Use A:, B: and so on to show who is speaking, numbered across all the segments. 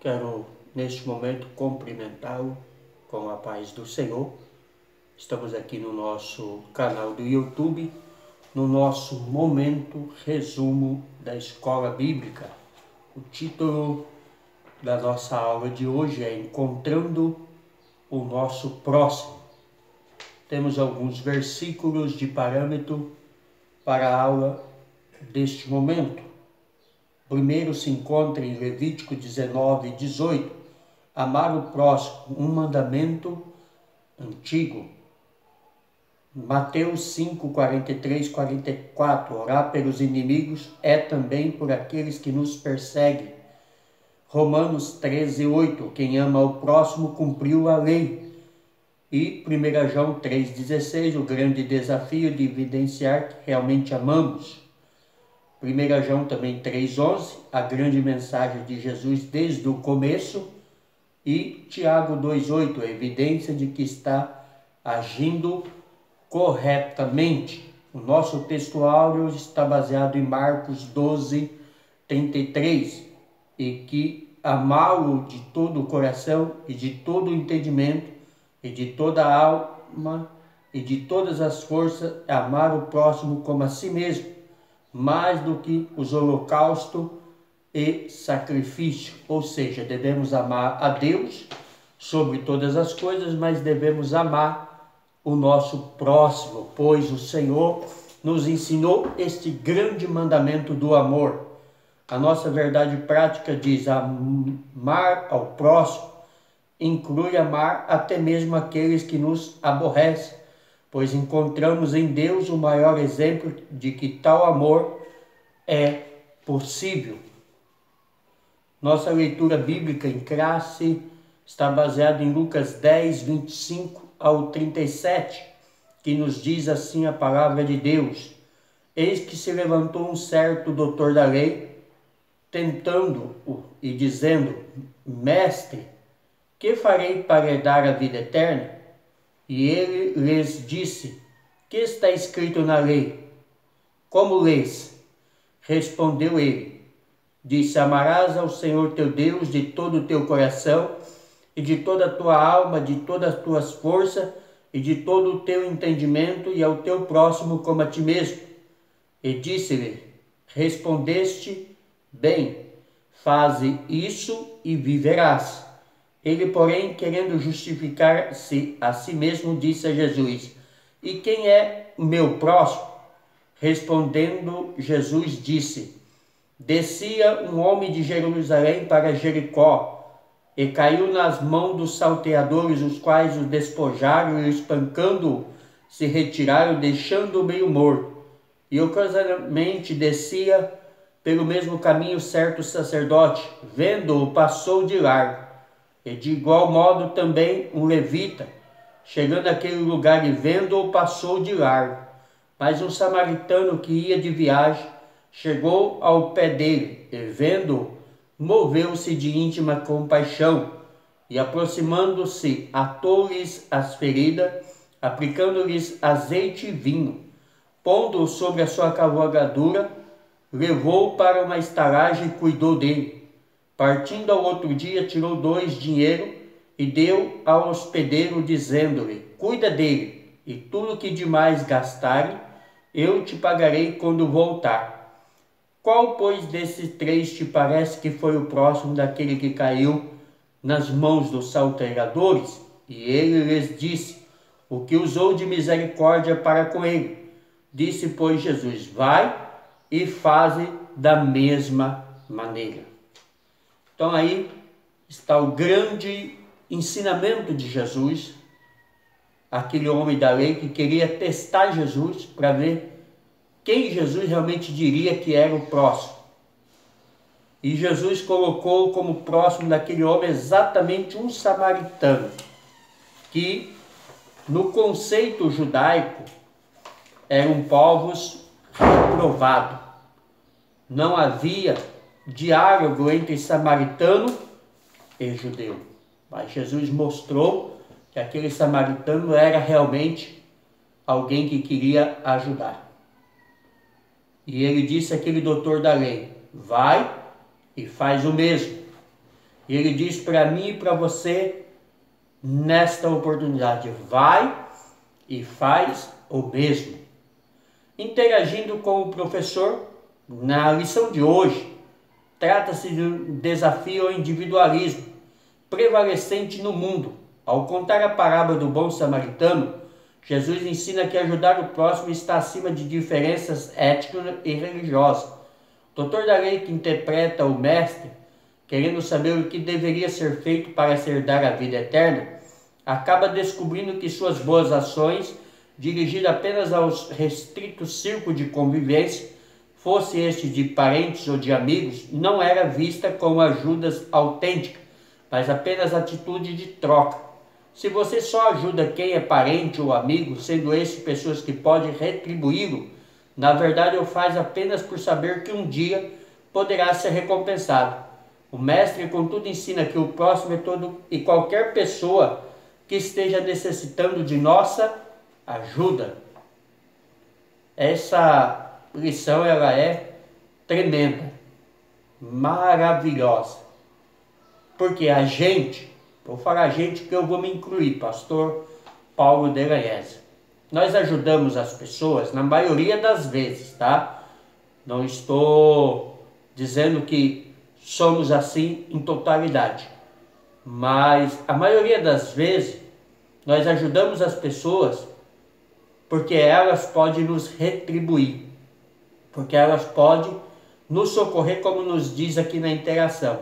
A: Quero, neste momento, cumprimentá-lo com a paz do Senhor. Estamos aqui no nosso canal do YouTube, no nosso momento resumo da Escola Bíblica. O título da nossa aula de hoje é Encontrando o Nosso Próximo. Temos alguns versículos de parâmetro para a aula deste momento. Primeiro se encontra em Levítico 19, 18, amar o próximo, um mandamento antigo. Mateus 5, 43, 44, orar pelos inimigos é também por aqueles que nos perseguem. Romanos 13, 8, quem ama o próximo cumpriu a lei. E 1 João 3, 16, o grande desafio de evidenciar que realmente amamos. 1 João também 3,11, a grande mensagem de Jesus desde o começo. E Tiago 2,8, a evidência de que está agindo corretamente. O nosso texto áureo está baseado em Marcos 12, 33, e que amá-lo de todo o coração e de todo o entendimento e de toda a alma e de todas as forças é amar o próximo como a si mesmo, mais do que os holocaustos e sacrifício. Ou seja, devemos amar a Deus sobre todas as coisas, mas devemos amar o nosso próximo, pois o Senhor nos ensinou este grande mandamento do amor. A nossa verdade prática diz: amar ao próximo inclui amar até mesmo aqueles que nos aborrecem, pois encontramos em Deus o maior exemplo de que tal amor é possível. Nossa leitura bíblica em classe está baseada em Lucas 10, 25 ao 37, que nos diz assim a palavra de Deus: eis que se levantou um certo doutor da lei, tentando-o e dizendo: mestre, que farei para herdar a vida eterna? E ele lhes disse: que está escrito na lei? Como lês? Respondeu ele: disse: amarás ao Senhor teu Deus de todo o teu coração, e de toda a tua alma, de todas as tuas forças, e de todo o teu entendimento, e ao teu próximo como a ti mesmo. E disse-lhe: respondeste bem, faze isso e viverás. Ele, porém, querendo justificar-se a si mesmo, disse a Jesus: e quem é o meu próximo? Respondendo, Jesus disse: descia um homem de Jerusalém para Jericó, e caiu nas mãos dos salteadores, os quais o despojaram e, espancando-o, se retiraram, deixando-o meio morto. E ocasionalmente descia pelo mesmo caminho certo sacerdote, vendo-o, passou de largo. E de igual modo também um levita, chegando àquele lugar e vendo-o, passou de largo. Mas um samaritano que ia de viagem chegou ao pé dele e, vendo-o, moveu-se de íntima compaixão e, aproximando-se, atou-lhes as feridas, aplicando-lhes azeite e vinho. Pondo-o sobre a sua cavalgadura, levou-o para uma estalagem e cuidou dele. Partindo ao outro dia, tirou 2 dinheiro e deu ao hospedeiro, dizendo-lhe: cuida dele, e tudo que demais gastarem, eu te pagarei quando voltar. Qual, pois, desses 3 te parece que foi o próximo daquele que caiu nas mãos dos salteadores? E ele lhes disse: o que usou de misericórdia para com ele. Disse, pois, Jesus: vai e faze da mesma maneira. Então aí está o grande ensinamento de Jesus, aquele homem da lei que queria testar Jesus para ver quem Jesus realmente diria que era o próximo. E Jesus colocou como próximo daquele homem exatamente um samaritano, que no conceito judaico eram povos reprovados. Não havia diálogo entre samaritano e judeu. Mas Jesus mostrou que aquele samaritano era realmente alguém que queria ajudar. E ele disse àquele doutor da lei: vai e faz o mesmo. E ele diz para mim e para você nesta oportunidade: vai e faz o mesmo. Interagindo com o professor, na lição de hoje, trata-se de um desafio ao individualismo prevalecente no mundo. Ao contar a parábola do bom samaritano, Jesus ensina que ajudar o próximo está acima de diferenças étnicas e religiosas. O doutor da lei, que interpreta o mestre, querendo saber o que deveria ser feito para se herdar a vida eterna, acaba descobrindo que suas boas ações, dirigidas apenas aos restritos círculos de convivência, fosse este de parentes ou de amigos, não era vista como ajudas autênticas, mas apenas atitude de troca. Se você só ajuda quem é parente ou amigo, sendo esses pessoas que podem retribuí-lo, na verdade o faz apenas por saber que um dia poderá ser recompensado. O mestre, contudo, ensina que o próximo é todo e qualquer pessoa que esteja necessitando de nossa ajuda. Essa lição ela é tremenda, maravilhosa. Porque a gente, vou falar a gente que eu vou me incluir, pastor Paulo Delagnese, nós ajudamos as pessoas na maioria das vezes, tá? Não estou dizendo que somos assim em totalidade, mas a maioria das vezes nós ajudamos as pessoas porque elas podem nos retribuir, porque elas podem nos socorrer, como nos diz aqui na interação.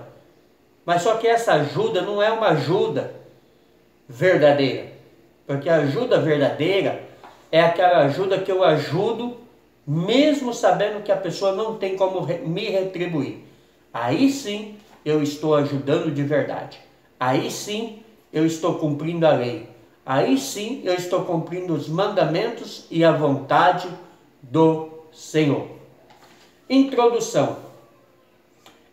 A: Mas só que essa ajuda não é uma ajuda verdadeira, porque a ajuda verdadeira é aquela ajuda que eu ajudo mesmo sabendo que a pessoa não tem como me retribuir. Aí sim eu estou ajudando de verdade. Aí sim eu estou cumprindo a lei. Aí sim eu estou cumprindo os mandamentos e a vontade do Senhor. Introdução.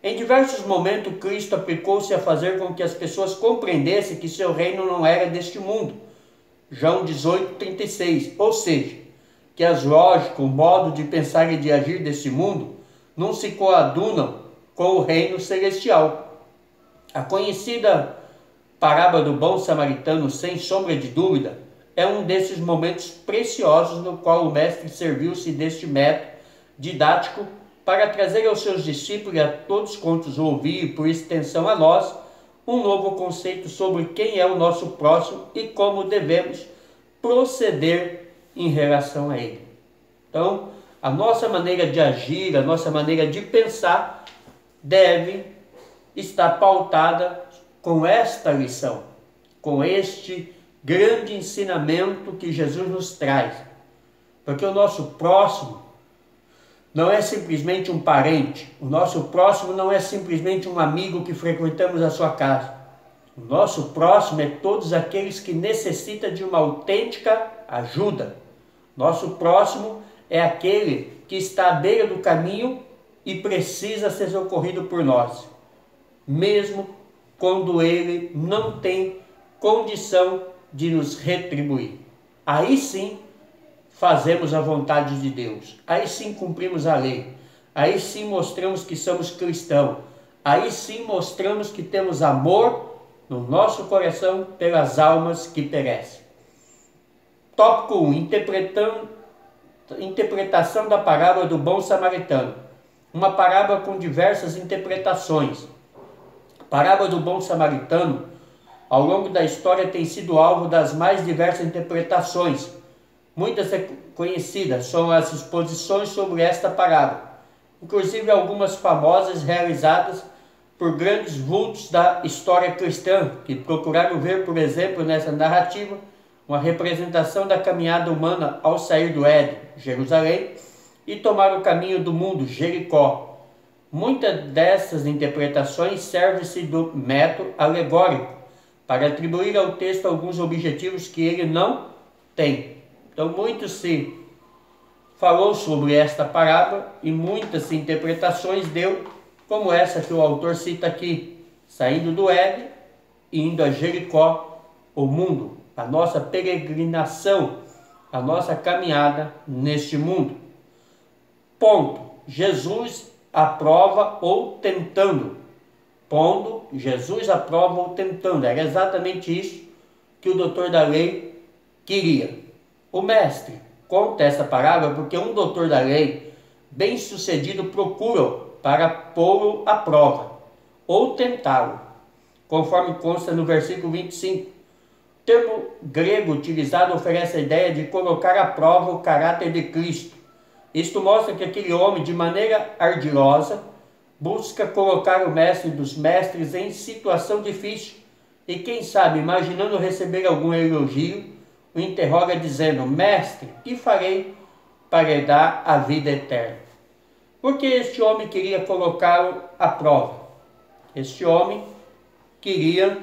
A: Em diversos momentos, Cristo aplicou-se a fazer com que as pessoas compreendessem que seu reino não era deste mundo. João 18:36. Ou seja, que as lógicas, o modo de pensar e de agir deste mundo não se coadunam com o reino celestial. A conhecida parábola do bom samaritano, sem sombra de dúvida, é um desses momentos preciosos no qual o mestre serviu-se deste método didático para trazer aos seus discípulos e a todos quantos o ouviram, e por extensão a nós, um novo conceito sobre quem é o nosso próximo e como devemos proceder em relação a ele. Então, a nossa maneira de agir, a nossa maneira de pensar deve estar pautada com esta lição, com este grande ensinamento que Jesus nos traz. Porque o nosso próximo não é simplesmente um parente, o nosso próximo não é simplesmente um amigo que frequentamos a sua casa. O nosso próximo é todos aqueles que necessitam de uma autêntica ajuda. Nosso próximo é aquele que está à beira do caminho e precisa ser socorrido por nós, mesmo quando ele não tem condição de nos retribuir. Aí sim fazemos a vontade de Deus, aí sim cumprimos a lei, aí sim mostramos que somos cristãos, aí sim mostramos que temos amor no nosso coração pelas almas que perecem. Tópico 1. Interpretação da parábola do bom samaritano. Uma parábola com diversas interpretações. A parábola do bom samaritano, ao longo da história, tem sido alvo das mais diversas interpretações. Muitas conhecidas são as exposições sobre esta parábola, inclusive algumas famosas realizadas por grandes vultos da história cristã, que procuraram ver, por exemplo, nessa narrativa, uma representação da caminhada humana ao sair do Éden, Jerusalém, e tomar o caminho do mundo, Jericó. Muitas dessas interpretações servem-se do método alegórico para atribuir ao texto alguns objetivos que ele não tem. Então, muito se falou sobre esta parábola e muitas interpretações deu, como essa que o autor cita aqui: saindo do Éden e indo a Jericó, o mundo, a nossa peregrinação, a nossa caminhada neste mundo. Ponto. Jesus aprova ou tentando. pondo Jesus à prova ou tentando. Era exatamente isso que o doutor da lei queria. O mestre conta essa parábola porque um doutor da lei bem sucedido procura-o para pô-lo à prova ou tentá-lo, conforme consta no versículo 25. O termo grego utilizado oferece a ideia de colocar à prova o caráter de Cristo. Isto mostra que aquele homem, de maneira ardilosa, busca colocar o mestre dos mestres em situação difícil e, quem sabe, imaginando receber algum elogio, o interroga dizendo: mestre, que farei para herdar a vida eterna? Porque este homem queria colocá-lo à prova. Este homem queria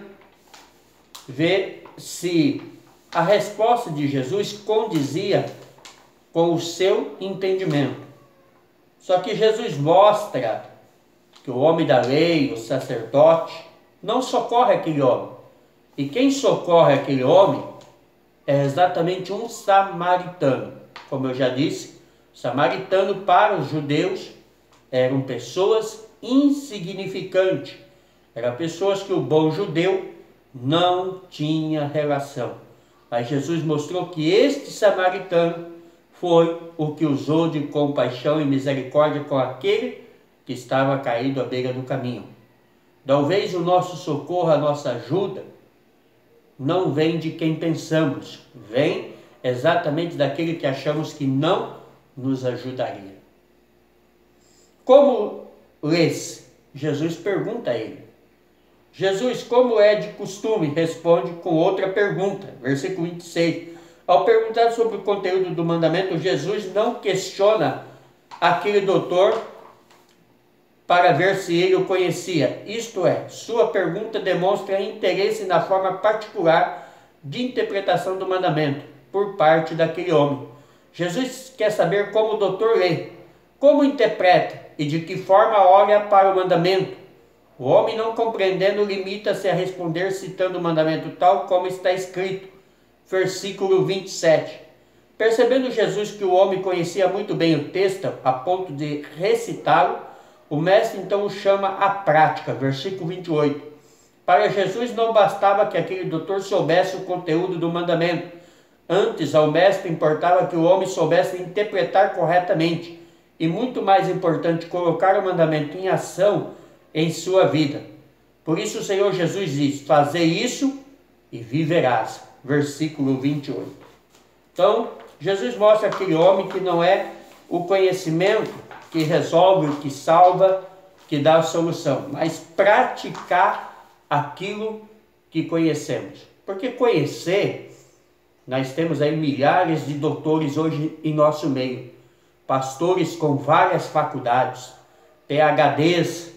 A: ver se a resposta de Jesus condizia com o seu entendimento. Só que Jesus mostra que o homem da lei, o sacerdote, não socorre aquele homem. E quem socorre aquele homem é exatamente um samaritano. Como eu já disse, samaritano para os judeus eram pessoas insignificantes. Eram pessoas que o bom judeu não tinha relação. Mas Jesus mostrou que este samaritano foi o que usou de compaixão e misericórdia com aquele que estava caído à beira do caminho. Talvez o nosso socorro, a nossa ajuda, não vem de quem pensamos, vem exatamente daquele que achamos que não nos ajudaria. Como lês? Jesus pergunta a ele. Jesus, como é de costume, responde com outra pergunta. Versículo 26. Ao perguntar sobre o conteúdo do mandamento, Jesus não questiona aquele doutor para ver se ele o conhecia. Isto é, sua pergunta demonstra interesse na forma particular de interpretação do mandamento por parte daquele homem. Jesus quer saber como o doutor lê, como interpreta e de que forma olha para o mandamento. O homem, não compreendendo, limita-se a responder citando o mandamento tal como está escrito. Versículo 27. Percebendo Jesus que o homem conhecia muito bem o texto, a ponto de recitá-lo, o mestre então o chama à prática. Versículo 28. Para Jesus não bastava que aquele doutor soubesse o conteúdo do mandamento. Antes, ao mestre importava que o homem soubesse interpretar corretamente. E muito mais importante, colocar o mandamento em ação em sua vida. Por isso o Senhor Jesus diz: fazei isso e viverás. Versículo 28. Então, Jesus mostra aquele homem que não é o conhecimento que resolve, que salva, que dá a solução, mas praticar aquilo que conhecemos. Porque conhecer, nós temos aí milhares de doutores hoje em nosso meio, pastores com várias faculdades, PhDs,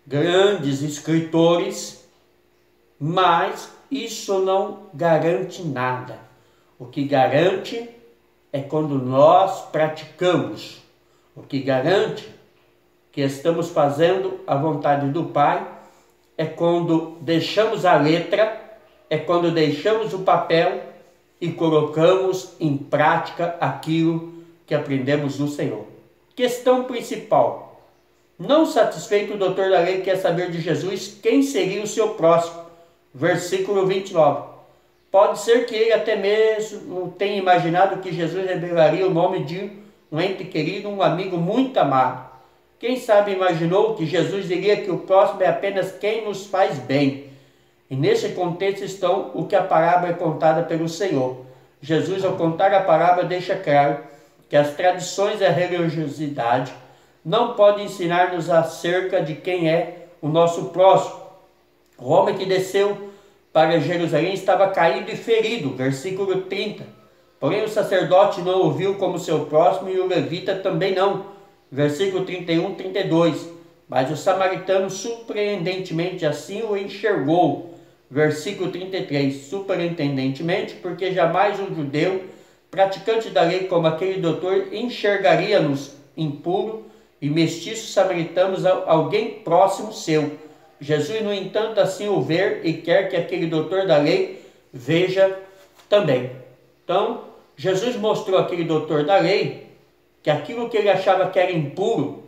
A: grandes escritores, mas isso não garante nada. O que garante é quando nós praticamos. O que garante que estamos fazendo a vontade do Pai é quando deixamos a letra, é quando deixamos o papel e colocamos em prática aquilo que aprendemos do Senhor. Questão principal. Não satisfeito, o doutor da lei quer saber de Jesus quem seria o seu próximo. Versículo 29. Pode ser que ele até mesmo tenha imaginado que Jesus revelaria o nome de um ente querido, um amigo muito amado. Quem sabe imaginou que Jesus diria que o próximo é apenas quem nos faz bem. E nesse contexto estão o que a parábola é contada pelo Senhor. Jesus, ao contar a parábola, deixa claro que as tradições e a religiosidade não podem ensinar-nos acerca de quem é o nosso próximo. O homem que desceu para Jerusalém estava caído e ferido, versículo 30. Porém o sacerdote não o viu como seu próximo e o levita também não, versículo 31, 32. Mas o samaritano surpreendentemente assim o enxergou, versículo 33. Surpreendentemente, porque jamais um judeu, praticante da lei como aquele doutor, enxergaria-nos impuro e mestiços samaritanos alguém próximo seu. Jesus, no entanto, assim o vê e quer que aquele doutor da lei veja também. Então, Jesus mostrou àquele doutor da lei que aquilo que ele achava que era impuro,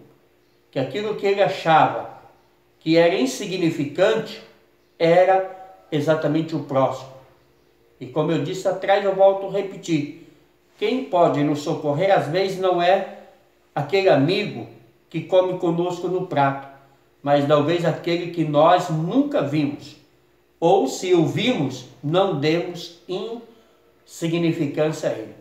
A: que aquilo que ele achava que era insignificante, era exatamente o próximo. E como eu disse atrás, eu volto a repetir. Quem pode nos socorrer, às vezes, não é aquele amigo que come conosco no prato, mas talvez aquele que nós nunca vimos. Ou, se o vimos, não demos insignificância a ele.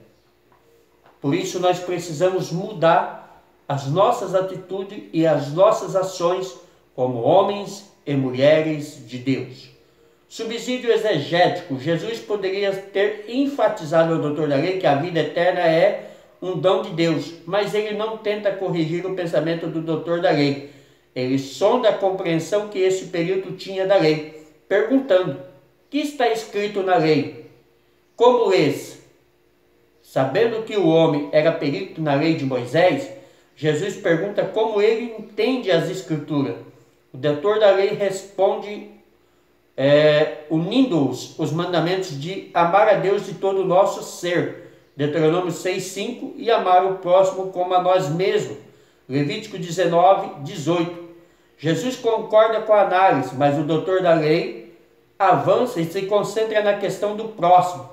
A: Por isso, nós precisamos mudar as nossas atitudes e as nossas ações como homens e mulheres de Deus. Subsídio exegético. Jesus poderia ter enfatizado ao doutor da lei que a vida eterna é um dom de Deus, mas ele não tenta corrigir o pensamento do doutor da lei. Ele sonda a compreensão que esse período tinha da lei, perguntando: o que está escrito na lei? Como lês? Sabendo que o homem era perito na lei de Moisés, Jesus pergunta como ele entende as escrituras. O doutor da lei responde unindo-os os mandamentos de amar a Deus de todo o nosso ser, Deuteronômio 6:5, e amar o próximo como a nós mesmos, Levítico 19:18. Jesus concorda com a análise, mas o doutor da lei avança e se concentra na questão do próximo.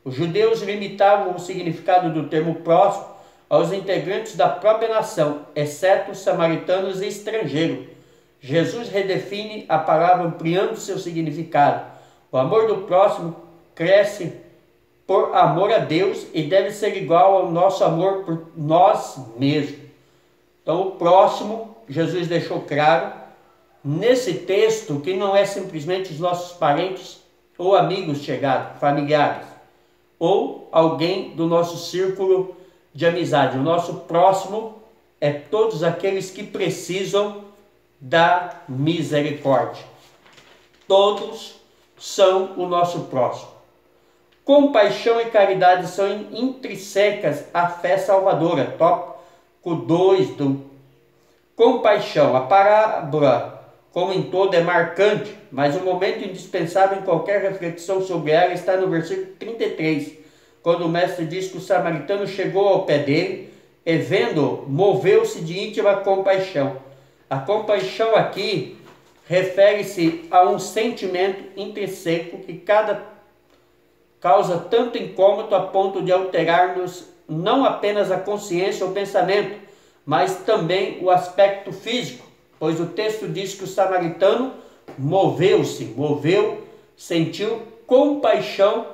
A: Os judeus limitavam o significado do termo próximo aos integrantes da própria nação, exceto os samaritanos e estrangeiros. Jesus redefine a palavra ampliando seu significado. O amor do próximo cresce por amor a Deus e deve ser igual ao nosso amor por nós mesmos. Então, o próximo, Jesus deixou claro nesse texto que não é simplesmente os nossos parentes ou amigos chegados, familiares, ou alguém do nosso círculo de amizade. O nosso próximo é todos aqueles que precisam da misericórdia. Todos são o nosso próximo. Compaixão e caridade são intrínsecas à fé salvadora. Tópico 2 do compaixão. A parábola, como em todo, é marcante, mas o momento indispensável em qualquer reflexão sobre ela está no versículo 33, quando o mestre diz que o samaritano chegou ao pé dele e, vendo-o, moveu-se de íntima compaixão. A compaixão aqui refere-se a um sentimento intrínseco que causa tanto incômodo a ponto de alterar-nos não apenas a consciência ou pensamento, mas também o aspecto físico, pois o texto diz que o samaritano sentiu compaixão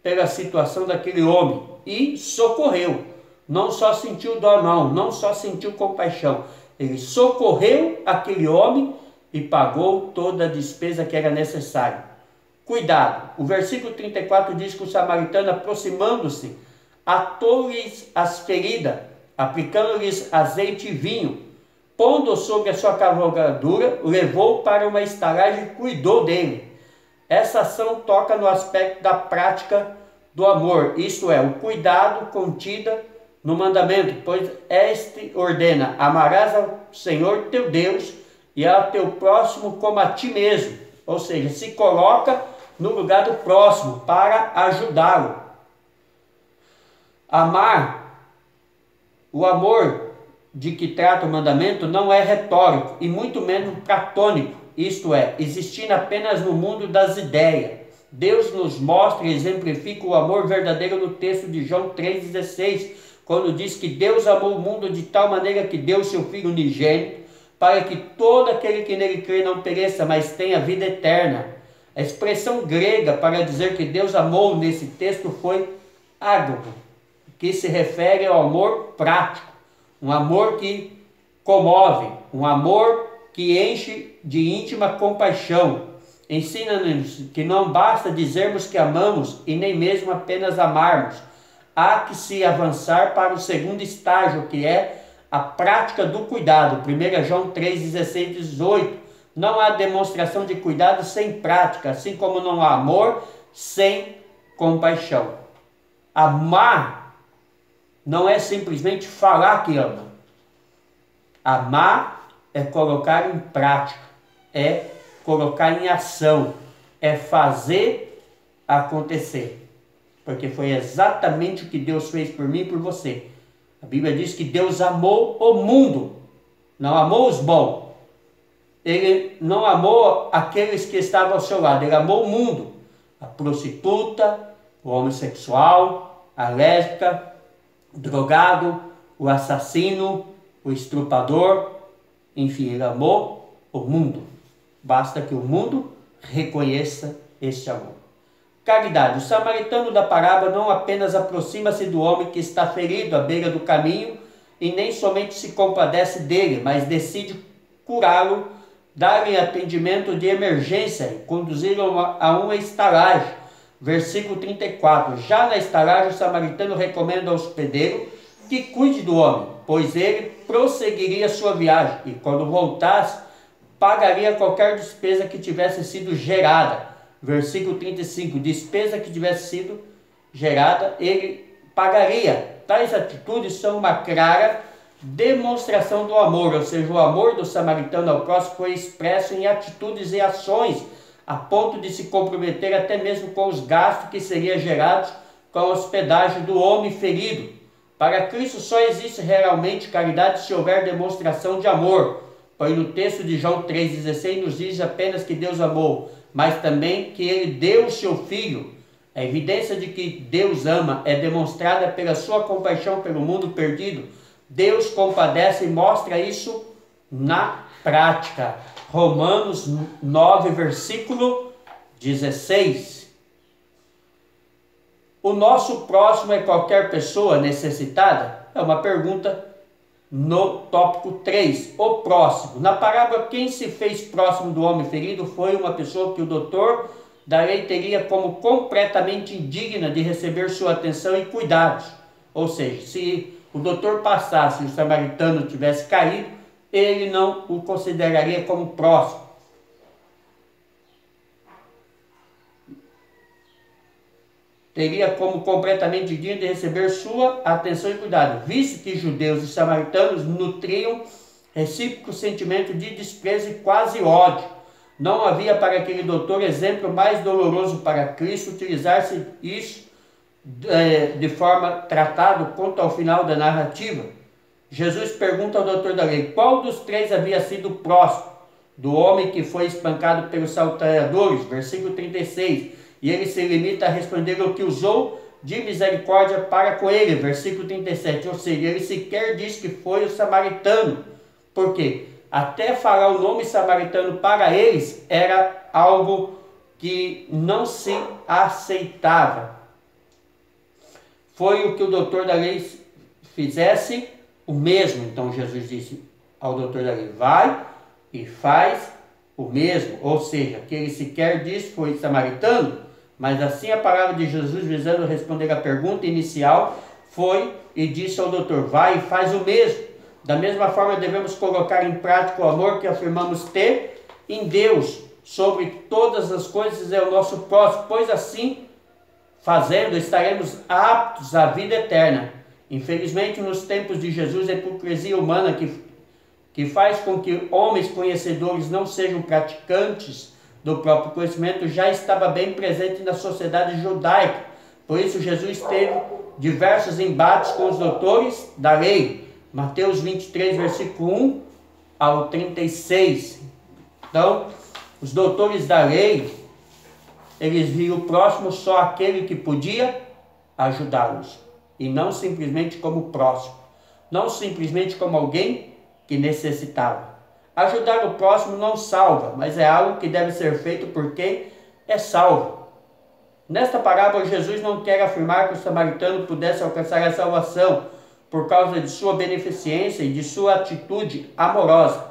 A: pela situação daquele homem e socorreu. Não só sentiu dó, não só sentiu compaixão. Ele socorreu aquele homem e pagou toda a despesa que era necessária. Cuidado, o versículo 34 diz que o samaritano, aproximando-se, atou-lhes as feridas, aplicando-lhes azeite e vinho, pondo sobre a sua cavalgadura, levou para uma estalagem e cuidou dele. Essa ação toca no aspecto da prática do amor, isto é, o cuidado contida no mandamento, pois este ordena: amarás ao Senhor teu Deus e ao teu próximo como a ti mesmo. Ou seja, se coloca no lugar do próximo para ajudá-lo. O amor de que trata o mandamento não é retórico e muito menos platônico, isto é, existindo apenas no mundo das ideias. Deus nos mostra e exemplifica o amor verdadeiro no texto de João 3,16, quando diz que Deus amou o mundo de tal maneira que deu seu Filho unigênito, para que todo aquele que nele crê não pereça, mas tenha vida eterna. A expressão grega para dizer que Deus amou nesse texto foi ágape, que se refere ao amor prático, um amor que comove, um amor que enche de íntima compaixão. Ensina-nos que não basta dizermos que amamos e nem mesmo apenas amarmos. Há que se avançar para o segundo estágio, que é a prática do cuidado. 1 João 3,16 e 18. Não há demonstração de cuidado sem prática, assim como não há amor sem compaixão. Amar não é simplesmente falar que ama. Amar é colocar em prática, é colocar em ação, é fazer acontecer. Porque foi exatamente o que Deus fez por mim e por você. A Bíblia diz que Deus amou o mundo, não amou os bons. ele não amou aqueles que estavam ao seu lado, ele amou o mundo, a prostituta, o homossexual, a lésbica, o drogado, o assassino, o estrupador, enfim, ele amou o mundo. Basta que o mundo reconheça este amor. Caridade. O samaritano da parábola não apenas aproxima-se do homem que está ferido à beira do caminho e nem somente se compadece dele, mas decide curá-lo, dar-lhe atendimento de emergência e conduzi-lo a uma estalagem. Versículo 34. Já na estalagem, o samaritano recomenda ao hospedeiro que cuide do homem, pois ele prosseguiria sua viagem e, quando voltasse, pagaria qualquer despesa que tivesse sido gerada. Versículo 35. Despesa que tivesse sido gerada, ele pagaria. Tais atitudes são uma clara demonstração do amor, ou seja, o amor do samaritano ao próximo foi expresso em atitudes e ações, a ponto de se comprometer até mesmo com os gastos que seriam gerados com a hospedagem do homem ferido. Para Cristo só existe realmente caridade se houver demonstração de amor, pois no texto de João 3,16 nos diz apenas que Deus amou, mas também que ele deu o seu Filho. A evidência de que Deus ama é demonstrada pela sua compaixão pelo mundo perdido. Deus compadece e mostra isso na prática. Romanos 9, versículo 16. O nosso próximo é qualquer pessoa necessitada? É uma pergunta no tópico 3. O próximo. Na parábola, quem se fez próximo do homem ferido foi uma pessoa que o doutor da lei teria como completamente indigna de receber sua atenção e cuidados. Ou seja, se o doutor passasse e o samaritano tivesse caído, ele não o consideraria como próximo. Teria como completamente digno de receber sua atenção e cuidado, visto que judeus e samaritanos nutriam recíproco sentimento de desprezo e quase ódio. Não havia para aquele doutor exemplo mais doloroso para Cristo utilizar-se isso de forma tratado quanto ao final da narrativa. Jesus pergunta ao doutor da lei, qual dos três havia sido próximo do homem que foi espancado pelos salteadores? Versículo 36. E ele se limita a responder o que usou de misericórdia para com ele. Versículo 37. Ou seja, ele sequer diz que foi o samaritano. Por quê? Até falar o nome samaritano para eles era algo que não se aceitava. Foi o que o doutor da lei fizesse o mesmo. Então Jesus disse ao doutor da lei, vai e faz o mesmo. Ou seja, que ele sequer disse foi samaritano, mas assim a palavra de Jesus, visando responder a pergunta inicial, foi e disse ao doutor, vai e faz o mesmo. Da mesma forma, devemos colocar em prática o amor que afirmamos ter em Deus sobre todas as coisas é o nosso próximo, pois assim, fazendo, estaremos aptos à vida eterna. Infelizmente, nos tempos de Jesus, a hipocrisia humana que faz com que homens conhecedores não sejam praticantes do próprio conhecimento já estava bem presente na sociedade judaica. Por isso, Jesus teve diversos embates com os doutores da lei. Mateus 23, versículo 1 ao 36. Então, os doutores da lei, eles viam o próximo só aquele que podia ajudá-los. E não simplesmente como próximo. Não simplesmente como alguém que necessitava. Ajudar o próximo não salva, mas é algo que deve ser feito por quem é salvo. Nesta parábola, Jesus não quer afirmar que o samaritano pudesse alcançar a salvação por causa de sua beneficência e de sua atitude amorosa.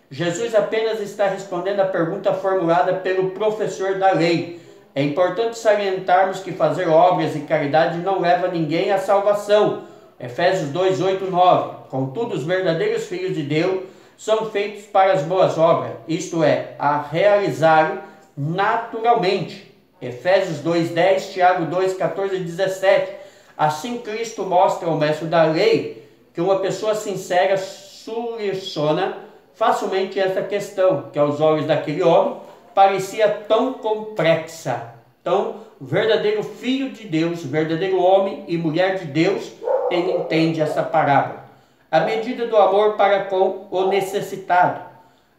A: Jesus apenas está respondendo à pergunta formulada pelo professor da lei. É importante salientarmos que fazer obras e caridade não leva ninguém à salvação. Efésios 2, 8, 9. Contudo, os verdadeiros filhos de Deus são feitos para as boas obras, isto é, a realizar naturalmente. Efésios 2, 10, Tiago 2, 14 e 17. Assim Cristo mostra ao mestre da lei que uma pessoa sincera soluciona facilmente essa questão, que aos olhos daquele homem parecia tão complexa. Então, o verdadeiro filho de Deus, o verdadeiro homem e mulher de Deus, ele entende essa parábola. A medida do amor para com o necessitado.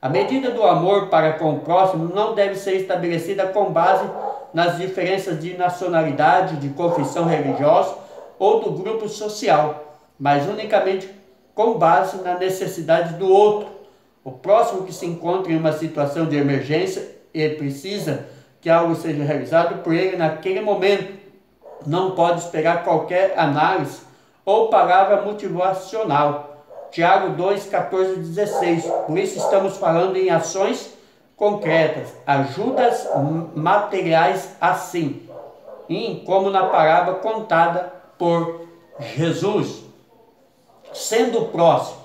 A: A medida do amor para com o próximo não deve ser estabelecida com base nas diferenças de nacionalidade, de confissão religiosa ou do grupo social, mas unicamente com base na necessidade do outro. O próximo que se encontra em uma situação de emergência e precisa que algo seja realizado por ele naquele momento, não pode esperar qualquer análise ou palavra motivacional. Tiago 2, 14 e 16. Por isso estamos falando em ações concretas, ajudas materiais assim, como na parábola contada por Jesus. Sendo o próximo,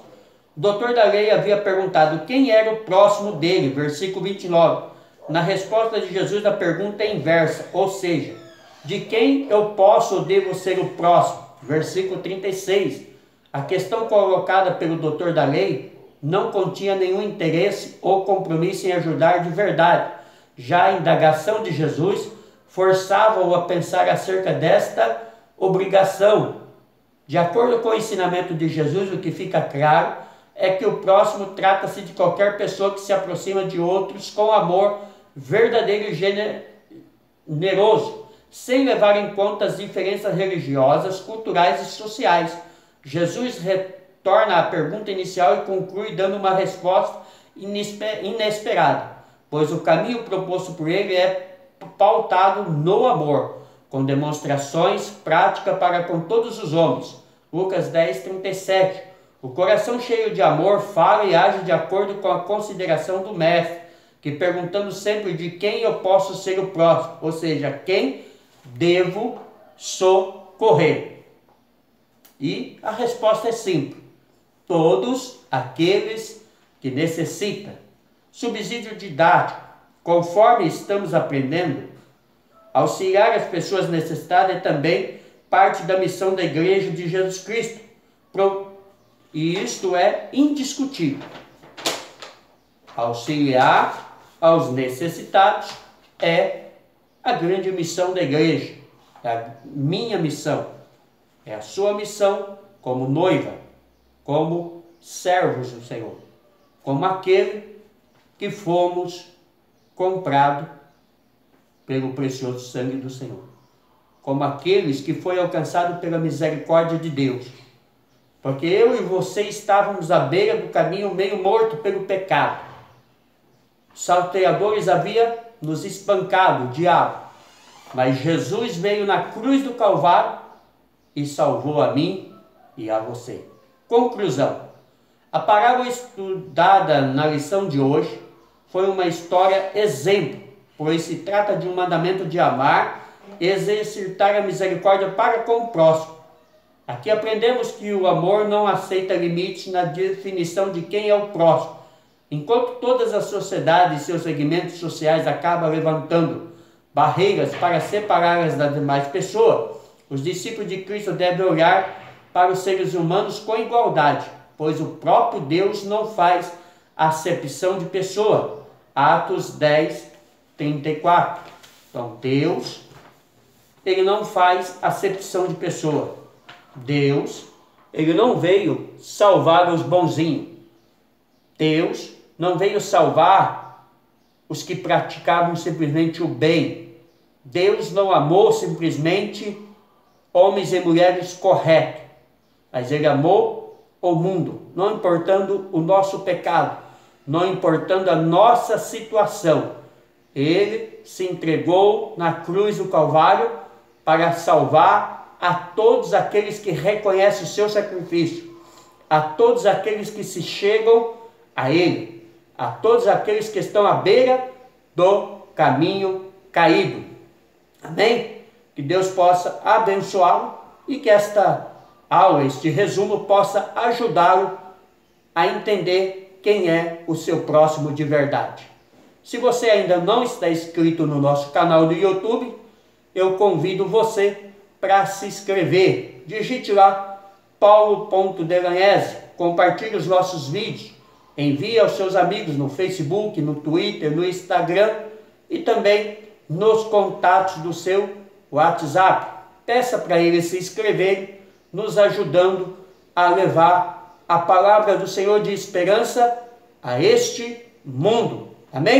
A: o doutor da lei havia perguntado quem era o próximo dele, versículo 29. Na resposta de Jesus, a pergunta é inversa, ou seja, de quem eu posso ou devo ser o próximo, versículo 36. A questão colocada pelo doutor da lei não continha nenhum interesse ou compromisso em ajudar de verdade. Já a indagação de Jesus forçava-o a pensar acerca desta obrigação. De acordo com o ensinamento de Jesus, o que fica claro é que o próximo trata-se de qualquer pessoa que se aproxima de outros com amor verdadeiro e generoso, sem levar em conta as diferenças religiosas, culturais e sociais. Jesus retorna à pergunta inicial e conclui dando uma resposta inesperada, pois o caminho proposto por ele é pautado no amor, com demonstrações práticas para com todos os homens. Lucas 10, 37. O coração cheio de amor fala e age de acordo com a consideração do mestre, que perguntando sempre de quem eu posso ser o próximo, ou seja, quem devo socorrer. E a resposta é simples: todos aqueles que necessitam. Subsídio didático. Conforme estamos aprendendo, auxiliar as pessoas necessitadas é também parte da missão da Igreja de Jesus Cristo. E isto é indiscutível. Auxiliar aos necessitados é a grande missão da Igreja. É a minha missão. É a sua missão como noiva, como servos do Senhor, como aquele que fomos comprados pelo precioso sangue do Senhor, como aqueles que foi alcançado pela misericórdia de Deus, porque eu e você estávamos à beira do caminho meio morto pelo pecado. Os salteadores haviam nos espancado, o diabo, mas Jesus veio na cruz do Calvário e salvou a mim e a você. Conclusão. A parábola estudada na lição de hoje foi uma história exemplo, pois se trata de um mandamento de amar e exercitar a misericórdia para com o próximo. Aqui aprendemos que o amor não aceita limites na definição de quem é o próximo. Enquanto todas as sociedades e seus segmentos sociais acabam levantando barreiras para separá-las das demais pessoas, os discípulos de Cristo devem olhar para os seres humanos com igualdade, pois o próprio Deus não faz acepção de pessoa. Atos 10, 34. Então, Deus, ele não faz acepção de pessoa. Deus, ele não veio salvar os bonzinhos. Deus não veio salvar os que praticavam simplesmente o bem. Deus não amou simplesmente homens e mulheres corretos, mas ele amou o mundo, não importando o nosso pecado, não importando a nossa situação. Ele se entregou na cruz do Calvário para salvar a todos aqueles que reconhecem o seu sacrifício, a todos aqueles que se chegam a ele, a todos aqueles que estão à beira do caminho caído. Amém? Que Deus possa abençoá-lo e que esta aula, este resumo, possa ajudá-lo a entender quem é o seu próximo de verdade. Se você ainda não está inscrito no nosso canal do YouTube, eu convido você para se inscrever. Digite lá paulo.delagnese, compartilhe os nossos vídeos, envie aos seus amigos no Facebook, no Twitter, no Instagram e também nos contatos do seu WhatsApp. Peça para eles se inscreverem, nos ajudando a levar a palavra do Senhor de esperança a este mundo. Amém?